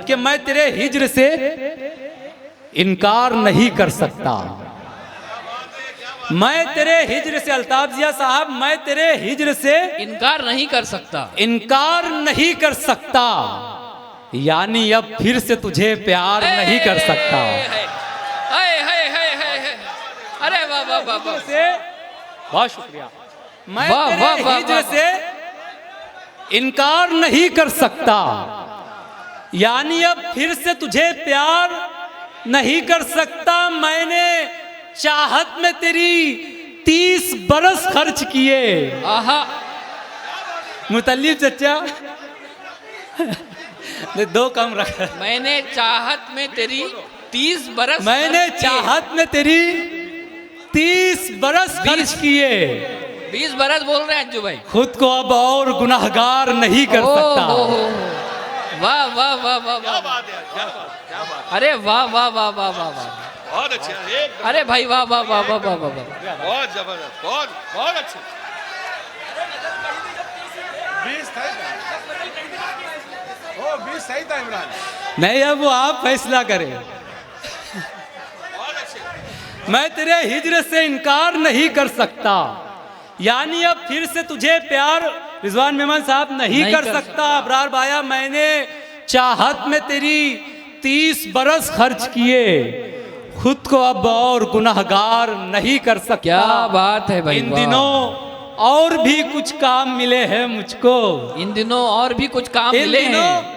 कि मैं तेरे हिज्र से इनकार नहीं कर सकता। मैं तेरे हिज्र से, अल्ताफ जिया साहब, मैं तेरे हिज्र से इनकार नहीं कर सकता, इनकार नहीं कर सकता, यानी अब फिर से तुझे प्यार नहीं कर सकता। अरे वाह वाह वाह वाह, बहुत शुक्रिया। मैं तेरे हिज्र से इनकार नहीं कर सकता, यानी अब फिर से तुझे प्यार नहीं कर सकता। मैंने चाहत में तेरी 30 बरस खर्च किए। आहा, मुतल्लिब चचा दो कम रख। मैंने चाहत में तेरी 30 बरस, मैंने चाहत में तेरी 30 बरस खर्च किए। 20 बरस बोल रहे हैं अंजू भाई। खुद को अब और गुनाहगार नहीं कर सकता। वाह वाह वाह वाह वाह, अरे वाह वाह वाह वाह वाह वाह, बहुत अच्छे, अरे भाई वाह वाह वाह वाह वाह वाह, बहुत जबरदस्त, बहुत बहुत अच्छे। 20 सही था इमरान। नहीं, अब वो आप फैसला करें। मैं तेरे हिज्र से इनकार नहीं कर सकता, यानी अब फिर से तुझे प्यार, रिजवान मेमन साहब, नहीं कर सकता। अबरार बाया, मैंने चाहत में तेरी 30 बरस खर्च किए, खुद को अब और गुनाहगार नहीं कर सकता। क्या बात है भाई। इन दिनों और भी कुछ काम मिले हैं मुझको। इन दिनों और भी कुछ काम मिले हैं,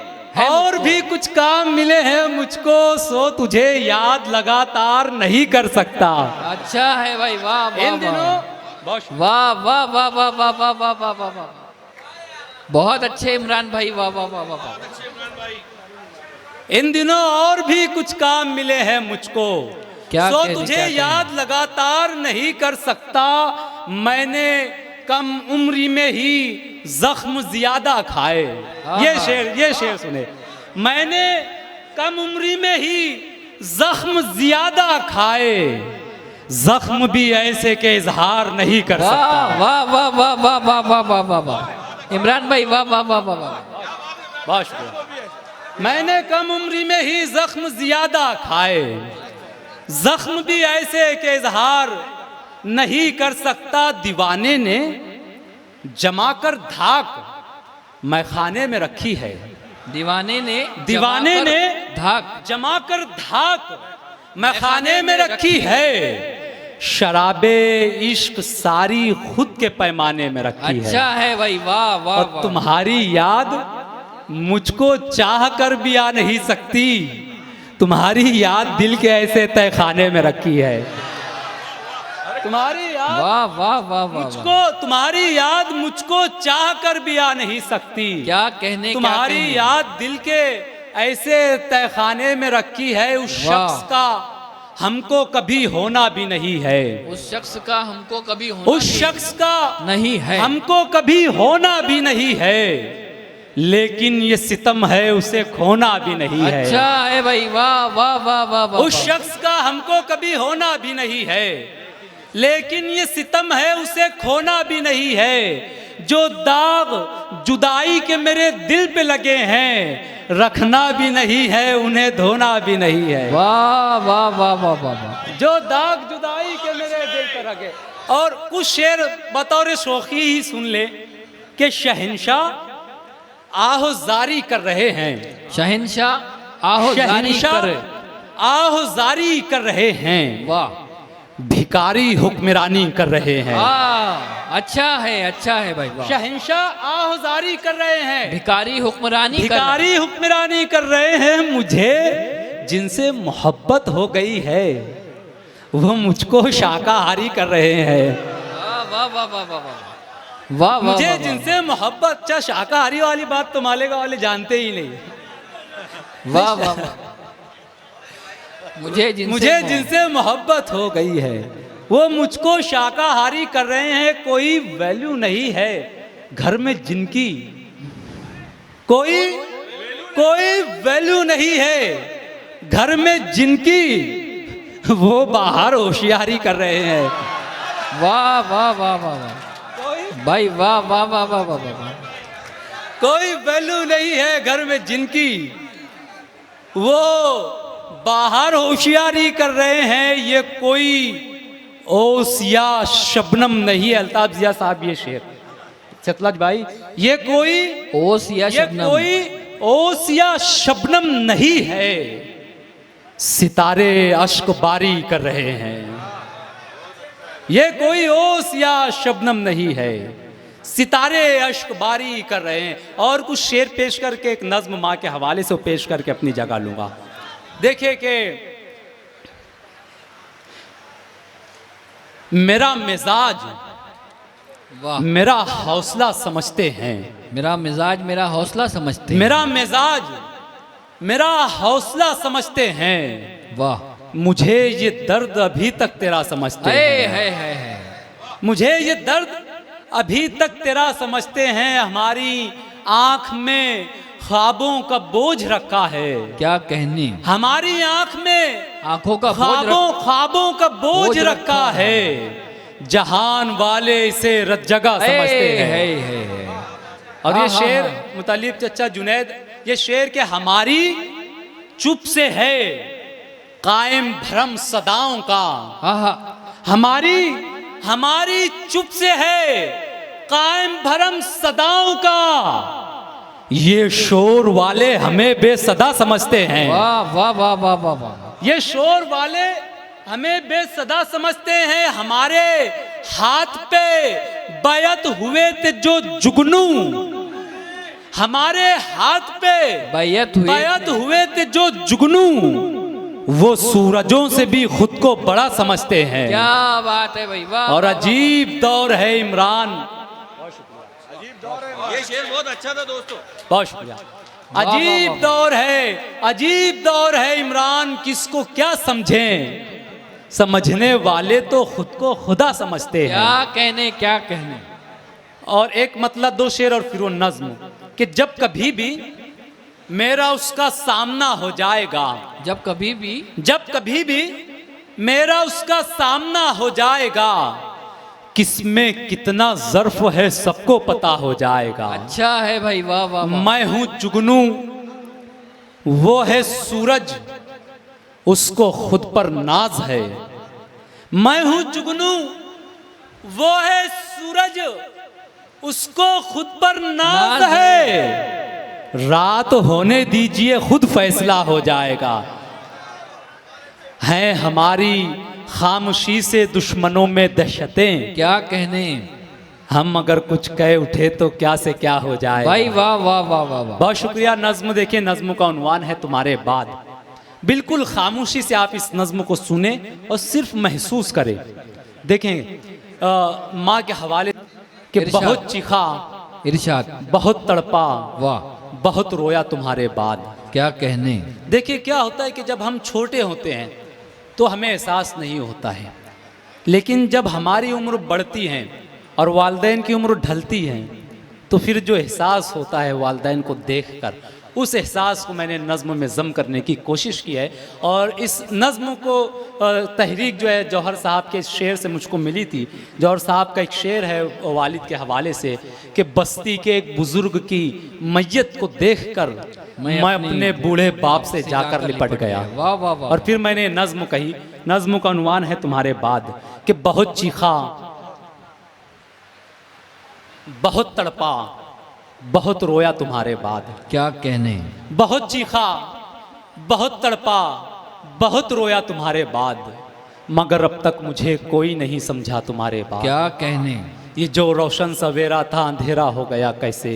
और भी कुछ काम मिले हैं मुझको, सो तुझे याद लगातार नहीं कर सकता। अच्छा है भाई, वाह वाह इन दिनों वाह वाह वाह वाह वाह वाह वाह वाह वाह वाह, बहुत अच्छे इमरान भाई, वाह वाह वाह वाह। इन दिनों और भी कुछ काम मिले हैं मुझको, क्या सो तुझे याद लगातार नहीं कर सकता। मैंने कम उम्री में ही जख्म ज्यादा खाए। ये शेर सुने। मैंने कम उम्री में ही जख्म ज्यादा खाए, जख्म भी ऐसे के इजहार नहीं कर सकता। वाह वाह वाह वाह वाह वाह वाह वाह वाह, इमरान भाई वाह वाह वाह वाह वाह, बहुत शुक्रिया। मैंने कम उम्री में ही जख्म ज्यादा खाए, जख्म भी ऐसे के इजहार नहीं कर सकता। दीवाने ने जमाकर धाक मैं खाने में रखी है। दीवाने ने धाक जमाकर धाक मैं खाने में रखी है। शराबे इश्क सारी खुद के पैमाने में रखी है। अच्छा है भाई, वाह वाह। और तुम्हारी याद मुझको चाह कर भी आ नहीं सकती। तुम्हारी याद दिल के ऐसे तय खाने में रखी है। तुम्हारी याद, वाह वाह वाह वाह, मुझको, तुम्हारी याद मुझको चाह कर भी आ नहीं सकती। क्या कहने, तुम्हारी याद दिल के ऐसे तहखाने में रखी है। उस शख्स का हमको कभी होना भी नहीं है। उस शख्स का हमको कभी होना, उस शख्स का नहीं है, हमको कभी होना भी नहीं है। लेकिन ये सितम है उसे खोना भी नहीं है। अच्छा है भाई, वाह वाह वाह वाह वाह। उस शख्स का हमको कभी होना भी नहीं है, लेकिन ये सितम है उसे खोना भी नहीं है। जो दाग जुदाई के मेरे दिल पे लगे हैं, रखना भी नहीं है, उन्हें धोना भी नहीं है। वाह वाह वाह वाह वाह। जो दाग जुदाई के मेरे दिल पे लगे। और कुछ शेर बतौर शौकी ही सुन ले कि शहंशाह आहोजारी कर रहे हैं। शहंशाह आहोजारी कर रहे हैं। वाह। भिकारी हुक्मरानी कर रहे हैं। अच्छा है भाई, वाह। शहंशाह आहोजारी कर रहे हैं, भिकारी हुक्मरानी कर रहे हैं। मुझे जिनसे मोहब्बत हो गई है, वो मुझको शाकाहारी कर रहे हैं। वाह वाह वाह वाह वाह। मुझे जिनसे मोहब्बत, अच्छा शाकाहारी वाली बात तो मालेगा वाले जानते ही नहीं। वाह वाह। मुझे जिनसे मोहब्बत हो गई है, वो मुझको शाकाहारी कर रहे हैं। कोई वैल्यू नहीं है घर में जिनकी, कोई वैल्यू नहीं है घर में जिनकी, वो बाहर होशियारी कर रहे हैं। वाह वाह वाह वाह भाई, वाह वाह वाह वाह वाह। कोई वैल्यू नहीं है घर में जिनकी, वो बाहर होशियारी कर रहे हैं, ये कोई ओस या शबनम नहीं है। अल्ताफ जिया साहब ये शेर, सतलज भाई, ये कोई ओस या ये शबनम, कोई ओस या शबनम नहीं है, सितारे अश्क बारी कर रहे हैं। ये कोई ओस या शबनम नहीं है, सितारे अश्क बारी कर रहे हैं। और कुछ शेर पेश करके एक नज्म माँ के हवाले से पेश करके अपनी जगह लूंगा। देखिए कि मेरा मिजाज वाह, मेरा हौसला समझते हैं, मेरा मिजाज मेरा हौसला समझते हैं। मेरा मिजाज मेरा हौसला समझते हैं, वाह, मुझे ये दर्द अभी तक तेरा समझते हैं, है। मुझे ये दर्द अभी तक तेरा समझते हैं। हमारी आंख में ख्वाबों का बोझ रखा है, क्या कहने, हमारी आंख में आंखों का बोझ ख्वाबों का बोझ रखा है। जहान वाले इसे रत जगह समझते हैं। और ये शेर मुतल्लिब चचा जुनैद, ये शेर के हमारी चुप से है कायम भरम सदाओं का, हमारी चुप से है कायम भरम सदाओं का। ये शोर वाले हमें बेसदा समझते हैं, वाह वाह वाह वाह वाह वाह, ये शोर वाले हमें बेसदा समझते हैं। हमारे हाथ पे बैत हुए थे जो जुगनू, हमारे हाथ पे बैत हुए थे जो जुगनू, वो सूरजों से भी खुद को बड़ा समझते हैं। क्या बात है भाई, वाह। और अजीब दौर है इमरान, ये शेर बहुत अच्छा था दोस्तों, बहुत शुक्रिया। अजीब दौर है, अजीब दौर है इमरान, किसको क्या समझें, समझने वाले तो खुद को खुदा समझते हैं। क्या कहने, क्या कहने। और एक मतलब दो शेर और फिर वो नज्म कि जब कभी भी मेरा उसका सामना हो जाएगा, जब कभी भी मेरा उसका सामना हो जाएगा, किसमें कितना ज़र्फ है सबको पता हो जाएगा। अच्छा है भाई, वाह वाह वाह। मैं हूं जुगनू, वो है सूरज, उसको खुद पर नाज है। मैं हूं जुगनू, वो है सूरज, उसको खुद पर नाज है। रात होने दीजिए खुद फैसला हो जाएगा। हैं हमारी खामोशी से दुश्मनों में दहशतें, क्या कहने। हम अगर कुछ कह उठे तो क्या से क्या हो जाए। भाई वाह वाह वाह वाह वाह, बहुत शुक्रिया। नज्म देखिए, नज्म का उन्वान है तुम्हारे बाद। बिल्कुल खामोशी से आप इस नज्म को सुने और सिर्फ महसूस करें। देखें माँ के हवाले कि बहुत चीखा, इरशाद, बहुत तड़पा, वाह, बहुत रोया तुम्हारे बाद। क्या कहने। देखिए क्या होता है कि जब हम छोटे होते हैं तो हमें एहसास नहीं होता है, लेकिन जब हमारी उम्र बढ़ती है और वालिदैन की उम्र ढलती है तो फिर जो एहसास होता है वालिदैन को देखकर, उस एहसास को मैंने नज़्म में ज़म करने की कोशिश की है। और इस नज़्म को तहरीक जो है जौहर साहब के शेर से मुझको मिली थी। जौहर साहब का एक शेर है वालिद के हवाले से कि बस्ती के एक बुज़ुर्ग की मैयत को देखकर मैं अपने बूढ़े बाप से जाकर लिपट गया। वाह वाह वाह। और फिर मैंने नज़्म कही, नज़्म का उन्वान है तुम्हारे बाद कि बहुत चीखा, बहुत तड़पा, बहुत रोया तुम्हारे बाद। क्या कहने। बहुत चीखा, बहुत तड़पा, बहुत रोया तुम्हारे बाद, मगर अब तक मुझे कोई नहीं समझा तुम्हारे बाद। क्या कहने। ये जो रोशन सवेरा था अंधेरा हो गया कैसे,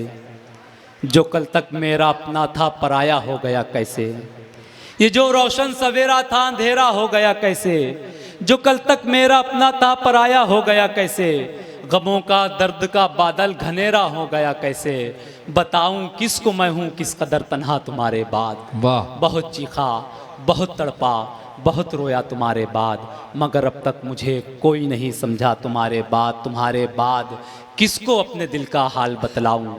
जो कल तक मेरा अपना था पराया हो गया कैसे। ये जो रोशन सवेरा था अंधेरा हो गया कैसे, जो कल तक मेरा अपना था पराया हो गया कैसे। गमों का दर्द का बादल घनेरा हो गया कैसे, बताऊं किसको मैं हूं किस कदर तन्हा तुम्हारे बाद। वाह। बहुत चीखा, बहुत तड़पा, बहुत रोया तुम्हारे बाद, मगर अब तक मुझे कोई नहीं समझा तुम्हारे बाद। तुम्हारे बाद किसको अपने दिल का हाल बतलाऊं,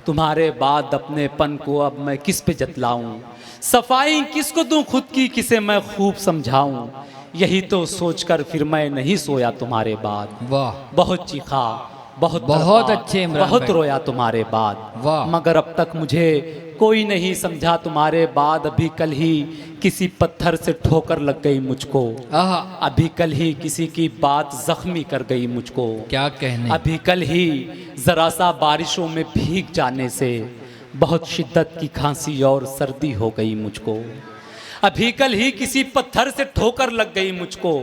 तुम्हारे बाद अपने पन को अब मैं किस पे जतलाऊं। सफाई किसको दूं खुद की, किसे मैं खूब समझाऊं। यही तो सोचकर फिर मैं नहीं सोया तुम्हारे बाद। वाह। बहुत चीखा, बहुत अच्छे इमरान बहुत भाई। रोया तुम्हारे बाद, वाह। मगर अब तक मुझे कोई नहीं समझा तुम्हारे बाद, अभी कल ही किसी पत्थर से ठोकर लग गई मुझको, आहा, अभी कल ही किसी की बात जख्मी कर गई मुझको, क्या कहने। अभी कल ही जरा सा बारिशों में भीग जाने से बहुत शिद्दत की खांसी और सर्दी हो गई मुझको, अभी कल ही किसी पत्थर से ठोकर लग गई मुझको,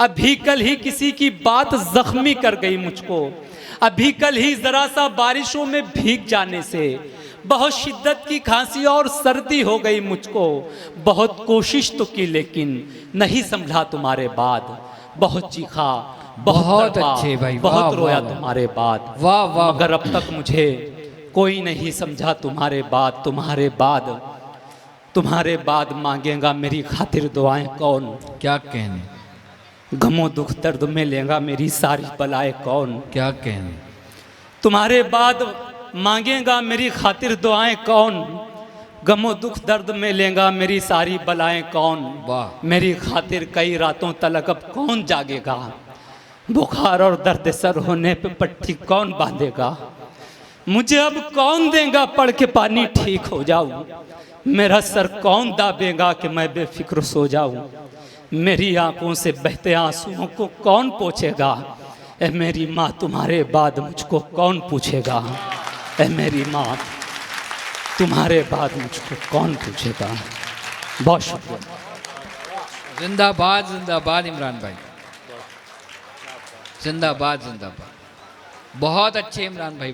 अभी कल ही किसी की बात जख्मी कर गई मुझको, अभी कल ही जरा सा बारिशों में भीग जाने से बहुत शिद्दत की खांसी और सर्दी हो गई मुझको, बहुत कोशिश तो की लेकिन नहीं समझा तुम्हारे बाद, बहुत चीखा बहुत तड़पा, अच्छे भाई, बहुत वाह, रोया वाह, वाह। तुम्हारे बाद, वाह वाह, मगर अब तक मुझे कोई नहीं समझा तुम्हारे बाद, तुम्हारे बाद मांगेगा मेरी खातिर दुआएं कौन, क्या कहने, गमो दुख दर्द में लेगा मेरी सारी बलाएं कौन, क्या कहने। तुम्हारे बाद मांगेगा मेरी खातिर दुआएं कौन, गमो दुख दर्द में लेगा मेरी सारी बलाएं कौन, वाह। मेरी खातिर कई रातों तलक अब कौन जागेगा, बुखार और दर्द सर होने पे पट्टी कौन बांधेगा, मुझे अब कौन देगा पढ़ के पानी ठीक हो जाऊं, मेरा सर कौन दाबेगा कि मैं बेफिक्र सो जाऊं, मेरी आंखों से बहते आंसुओं को कौन पोंछेगा, ए मेरी माँ तुम्हारे बाद मुझको कौन पूछेगा, ए मेरी माँ तुम्हारे बाद मुझको कौन पूछेगा। बहुत शुक्रिया। जिंदाबाद जिंदाबाद इमरान भाई, जिंदाबाद जिंदाबाद, बहुत अच्छे इमरान भाई।